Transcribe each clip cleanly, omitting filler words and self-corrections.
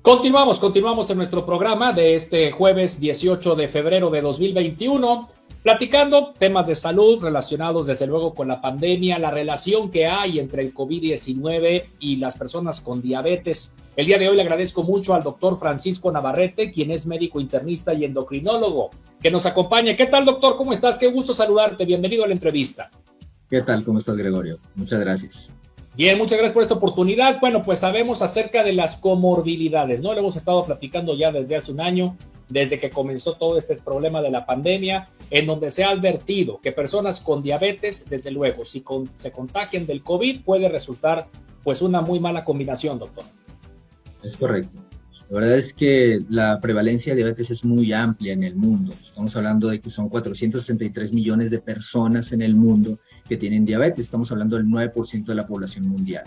Continuamos en nuestro programa de este jueves 18 de febrero de 2021, platicando temas de salud relacionados desde luego con la pandemia, la relación que hay entre el COVID-19 y las personas con diabetes. El día de hoy le agradezco mucho al doctor Francisco Navarrete, quien es médico internista y endocrinólogo, que nos acompaña. ¿Qué tal, doctor? ¿Cómo estás? Qué gusto saludarte. Bienvenido a la entrevista. ¿Qué tal? ¿Cómo estás, Gregorio? Muchas gracias. Bien, muchas gracias por esta oportunidad. Bueno, pues sabemos acerca de las comorbilidades, ¿no? Lo hemos estado platicando ya desde hace un año, desde que comenzó todo este problema de la pandemia, en donde se ha advertido que personas con diabetes, desde luego, si se contagian del COVID, puede resultar pues una muy mala combinación, doctor. Es correcto. La verdad es que la prevalencia de diabetes es muy amplia en el mundo. Estamos hablando de que son 463 millones de personas en el mundo que tienen diabetes. Estamos hablando del 9% de la población mundial.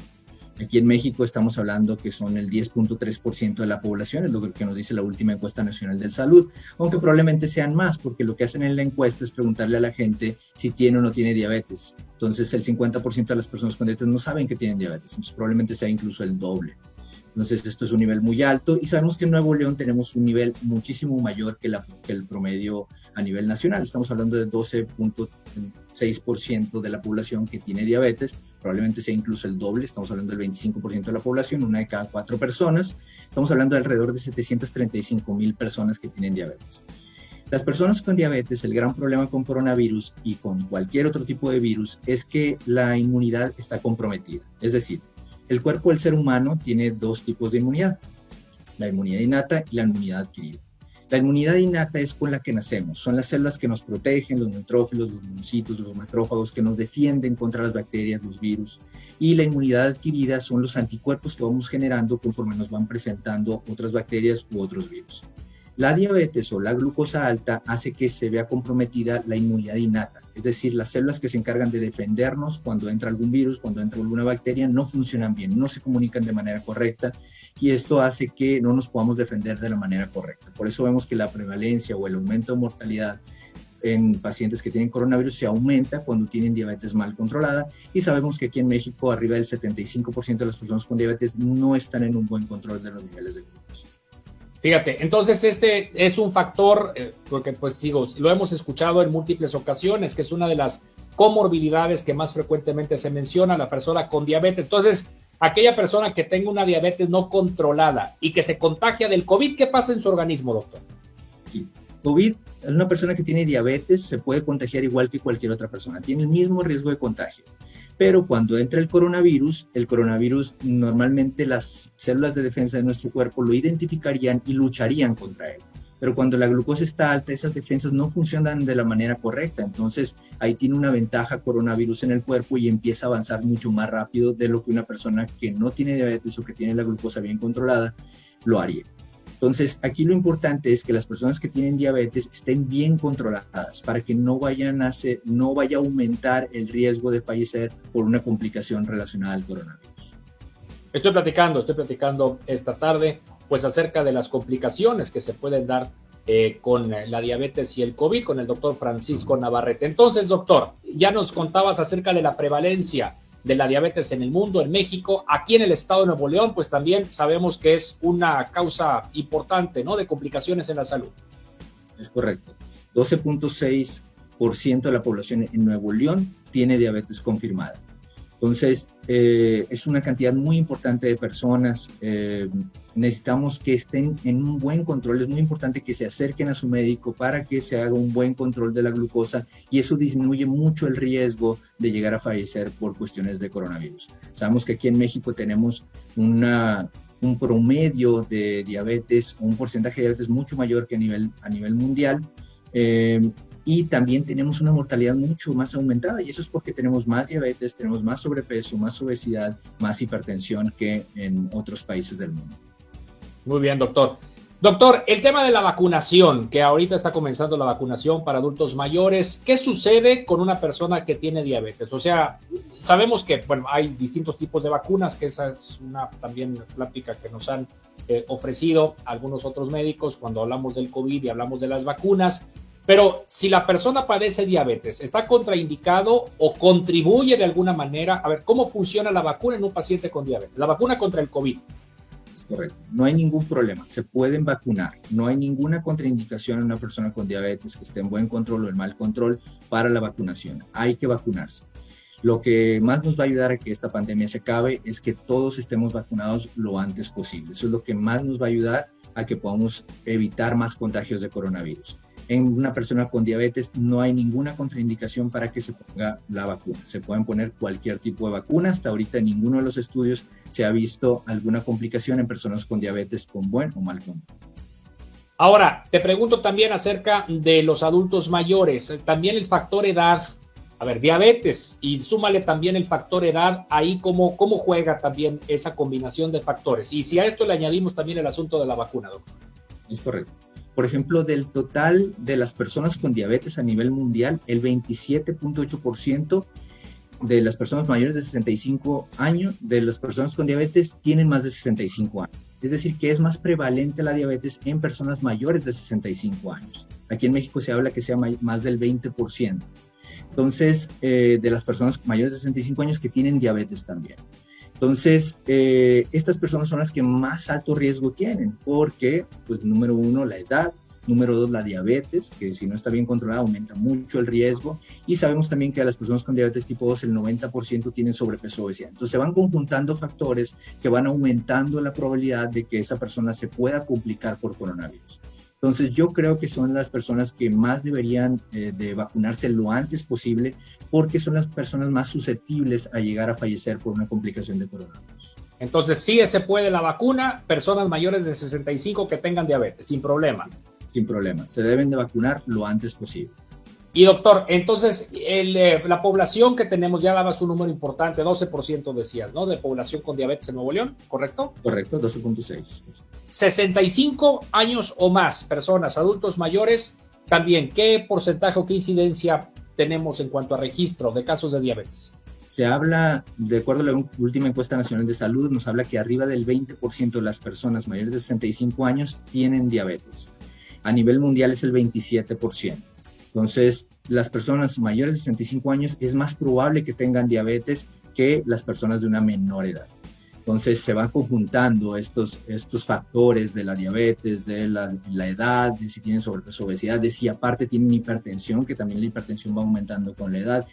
Aquí en México estamos hablando que son el 10.3% de la población, es lo que nos dice la última encuesta nacional de salud, aunque probablemente sean más, porque lo que hacen en la encuesta es preguntarle a la gente si tiene o no tiene diabetes. Entonces el 50% de las personas con diabetes no saben que tienen diabetes, entonces probablemente sea incluso el doble. Entonces esto es un nivel muy alto y sabemos que en Nuevo León tenemos un nivel muchísimo mayor que el promedio a nivel nacional. Estamos hablando de 12.6% de la población que tiene diabetes, probablemente sea incluso el doble, estamos hablando del 25% de la población, una de cada 4 personas. Estamos hablando de alrededor de 735,000 personas que tienen diabetes. Las personas con diabetes, el gran problema con coronavirus y con cualquier otro tipo de virus es que la inmunidad está comprometida. Es decir, el cuerpo del ser humano tiene 2 tipos de inmunidad, la inmunidad innata y la inmunidad adquirida. La inmunidad innata es con la que nacemos, son las células que nos protegen, los neutrófilos, los monocitos, los macrófagos, que nos defienden contra las bacterias, los virus. Y la inmunidad adquirida son los anticuerpos que vamos generando conforme nos van presentando otras bacterias u otros virus. La diabetes o la glucosa alta hace que se vea comprometida la inmunidad innata, es decir, las células que se encargan de defendernos cuando entra algún virus, cuando entra alguna bacteria, no funcionan bien, no se comunican de manera correcta y esto hace que no nos podamos defender de la manera correcta. Por eso vemos que la prevalencia o el aumento de mortalidad en pacientes que tienen coronavirus se aumenta cuando tienen diabetes mal controlada y sabemos que aquí en México arriba del 75% de las personas con diabetes no están en un buen control de los niveles de glucosa. Fíjate, entonces este es un factor, porque pues lo hemos escuchado en múltiples ocasiones, que es una de las comorbilidades que más frecuentemente se menciona, la persona con diabetes. Entonces, aquella persona que tenga una diabetes no controlada y que se contagia del COVID, ¿qué pasa en su organismo, doctor? Sí, COVID, una persona que tiene diabetes se puede contagiar igual que cualquier otra persona, tiene el mismo riesgo de contagio. Pero cuando entra el coronavirus normalmente las células de defensa de nuestro cuerpo lo identificarían y lucharían contra él. Pero cuando la glucosa está alta, esas defensas no funcionan de la manera correcta. Entonces, ahí tiene una ventaja coronavirus en el cuerpo y empieza a avanzar mucho más rápido de lo que una persona que no tiene diabetes o que tiene la glucosa bien controlada lo haría. Entonces, aquí lo importante es que las personas que tienen diabetes estén bien controladas para que no vaya a aumentar el riesgo de fallecer por una complicación relacionada al coronavirus. Estoy platicando esta tarde pues acerca de las complicaciones que se pueden dar con la diabetes y el COVID con el doctor Francisco Navarrete. Entonces, doctor, ya nos contabas acerca de la prevalencia de la diabetes en el mundo, en México, aquí en el estado de Nuevo León, pues también sabemos que es una causa importante, ¿no?, de complicaciones en la salud. Es correcto. 12.6% de la población en Nuevo León tiene diabetes confirmada. Entonces, es una cantidad muy importante de personas. Necesitamos que estén en un buen control. Es muy importante que se acerquen a su médico para que se haga un buen control de la glucosa y eso disminuye mucho el riesgo de llegar a fallecer por cuestiones de coronavirus. Sabemos que aquí en México tenemos un promedio de diabetes, un porcentaje de diabetes mucho mayor que a nivel mundial. Y también tenemos una mortalidad mucho más aumentada y eso es porque tenemos más diabetes, tenemos más sobrepeso, más obesidad, más hipertensión que en otros países del mundo. Muy bien, doctor. Doctor, el tema de la vacunación, que ahorita está comenzando la vacunación para adultos mayores, ¿qué sucede con una persona que tiene diabetes? O sea, sabemos que hay distintos tipos de vacunas, que esa es una también plática que nos han ofrecido algunos otros médicos cuando hablamos del COVID y hablamos de las vacunas. Pero si la persona padece diabetes, ¿está contraindicado o contribuye de alguna manera? A ver, ¿cómo funciona la vacuna en un paciente con diabetes? La vacuna contra el COVID. Es correcto. No hay ningún problema. Se pueden vacunar. No hay ninguna contraindicación en una persona con diabetes que esté en buen control o en mal control para la vacunación. Hay que vacunarse. Lo que más nos va a ayudar a que esta pandemia se acabe es que todos estemos vacunados lo antes posible. Eso es lo que más nos va a ayudar a que podamos evitar más contagios de coronavirus. En una persona con diabetes no hay ninguna contraindicación para que se ponga la vacuna. Se pueden poner cualquier tipo de vacuna. Hasta ahorita en ninguno de los estudios se ha visto alguna complicación en personas con diabetes con buen o mal control. Ahora, te pregunto también acerca de los adultos mayores. También el factor edad. A ver, diabetes y súmale también el factor edad. Ahí cómo juega también esa combinación de factores. Y si a esto le añadimos también el asunto de la vacuna, doctor. Es correcto. Por ejemplo, del total de las personas con diabetes a nivel mundial, el 27.8% de las personas mayores de 65 años, de las personas con diabetes, tienen más de 65 años. Es decir, que es más prevalente la diabetes en personas mayores de 65 años. Aquí en México se habla que sea más del 20%. Entonces, de las personas mayores de 65 años que tienen diabetes también. Entonces, estas personas son las que más alto riesgo tienen, porque, pues, número uno, la edad, número dos, la diabetes, que si no está bien controlada aumenta mucho el riesgo, y sabemos también que a las personas con diabetes tipo 2 el 90% tienen sobrepeso o obesidad. Entonces, se van conjuntando factores que van aumentando la probabilidad de que esa persona se pueda complicar por coronavirus. Entonces, yo creo que son las personas que más deberían de vacunarse lo antes posible, porque son las personas más susceptibles a llegar a fallecer por una complicación de coronavirus. Entonces, sí se puede la vacuna, personas mayores de 65 que tengan diabetes, sin problema. Sin problema. Se deben de vacunar lo antes posible. Y doctor, entonces, la población que tenemos, ya dabas un número importante, 12% decías, ¿no? De población con diabetes en Nuevo León, ¿correcto? Correcto, 12.6. 65 años o más, personas, adultos mayores, también, ¿qué porcentaje o qué incidencia tenemos en cuanto a registro de casos de diabetes? Se habla, de acuerdo a la última encuesta nacional de salud, nos habla que arriba del 20% de las personas mayores de 65 años tienen diabetes. A nivel mundial es el 27%. Entonces, las personas mayores de 65 años es más probable que tengan diabetes que las personas de una menor edad. Entonces, se van conjuntando estos factores de la diabetes, de la edad, de si tienen sobrepeso o obesidad, de si aparte tienen hipertensión, que también la hipertensión va aumentando con la edad,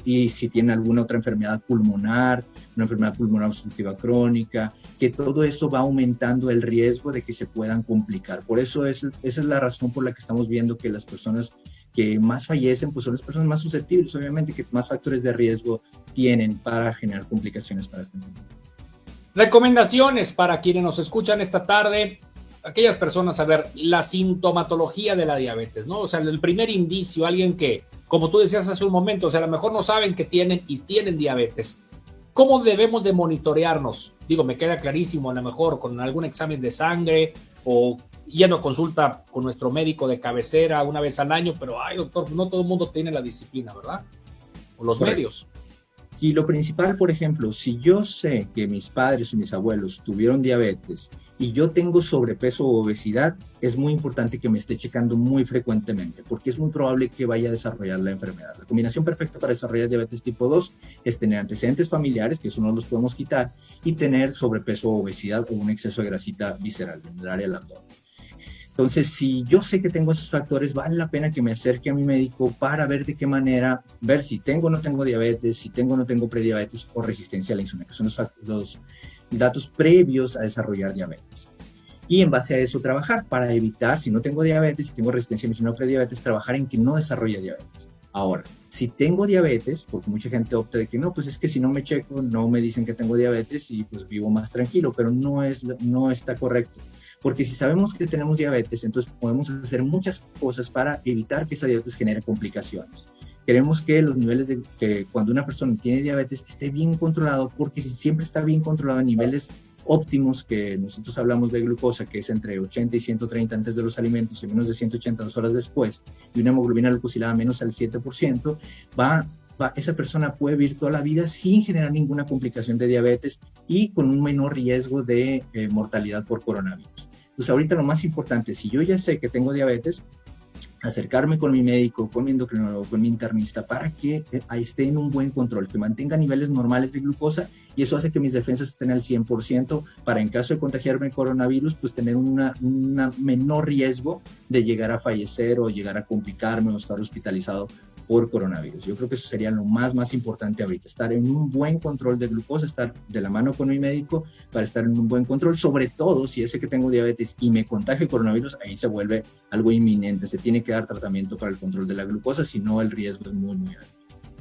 y si tienen alguna otra enfermedad pulmonar, una enfermedad pulmonar obstructiva crónica, que todo eso va aumentando el riesgo de que se puedan complicar. Por eso esa es la razón por la que estamos viendo que las personas que más fallecen, pues son las personas más susceptibles, obviamente, que más factores de riesgo tienen para generar complicaciones para esta enfermedad. Recomendaciones para quienes nos escuchan esta tarde, aquellas personas, a ver, la sintomatología de la diabetes, ¿no? O sea, el primer indicio, alguien que, como tú decías hace un momento, o sea, a lo mejor no saben que tienen diabetes. ¿Cómo debemos de monitorearnos? Digo, me queda clarísimo, a lo mejor con algún examen de sangre o yendo a consulta con nuestro médico de cabecera una vez al año, pero, ay, doctor, no todo el mundo tiene la disciplina, ¿verdad? O los medios. Sí, lo principal, por ejemplo, si yo sé que mis padres o mis abuelos tuvieron diabetes y yo tengo sobrepeso o obesidad, es muy importante que me esté checando muy frecuentemente, porque es muy probable que vaya a desarrollar la enfermedad. La combinación perfecta para desarrollar diabetes tipo 2 es tener antecedentes familiares, que eso no los podemos quitar, y tener sobrepeso o obesidad o un exceso de grasita visceral en el área del abdomen. Entonces, si yo sé que tengo esos factores, vale la pena que me acerque a mi médico para ver de qué manera, ver si tengo o no tengo diabetes, si tengo o no tengo prediabetes o resistencia a la insulina, que son los datos previos a desarrollar diabetes. Y en base a eso trabajar para evitar, si no tengo diabetes, si tengo resistencia a la insulina o prediabetes, trabajar en que no desarrolle diabetes. Ahora, si tengo diabetes, porque mucha gente opta de que no, pues es que si no me checo, no me dicen que tengo diabetes y pues vivo más tranquilo, pero no está correcto. Porque si sabemos que tenemos diabetes, entonces podemos hacer muchas cosas para evitar que esa diabetes genere complicaciones. Queremos que los niveles que cuando una persona tiene diabetes esté bien controlado, porque si siempre está bien controlado a niveles óptimos, que nosotros hablamos de glucosa, que es entre 80 y 130 antes de los alimentos y menos de 180 2 horas después, y una hemoglobina glucosilada menos al 7%, esa persona puede vivir toda la vida sin generar ninguna complicación de diabetes y con un menor riesgo de mortalidad por coronavirus. Entonces, ahorita lo más importante, si yo ya sé que tengo diabetes, acercarme con mi médico, con mi endocrinólogo, con mi internista, para que esté en un buen control, que mantenga niveles normales de glucosa, y eso hace que mis defensas estén al 100%, para en caso de contagiarme coronavirus, pues tener un menor riesgo de llegar a fallecer o llegar a complicarme o estar hospitalizado por coronavirus. Yo creo que eso sería lo más importante ahorita, estar en un buen control de glucosa, estar de la mano con mi médico para estar en un buen control, sobre todo si ese que tengo diabetes y me contagio coronavirus, ahí se vuelve algo inminente, se tiene que dar tratamiento para el control de la glucosa, si no el riesgo es muy alto.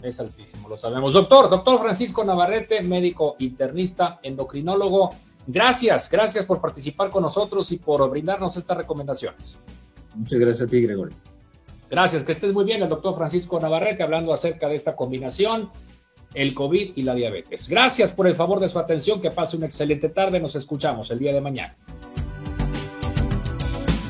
Es altísimo, lo sabemos. Doctor Francisco Navarrete, médico internista, endocrinólogo, gracias por participar con nosotros y por brindarnos estas recomendaciones. Muchas gracias a ti, Gregorio. Gracias, que estés muy bien. El doctor Francisco Navarrete hablando acerca de esta combinación, el COVID y la diabetes. Gracias por el favor de su atención, que pase una excelente tarde. Nos escuchamos el día de mañana.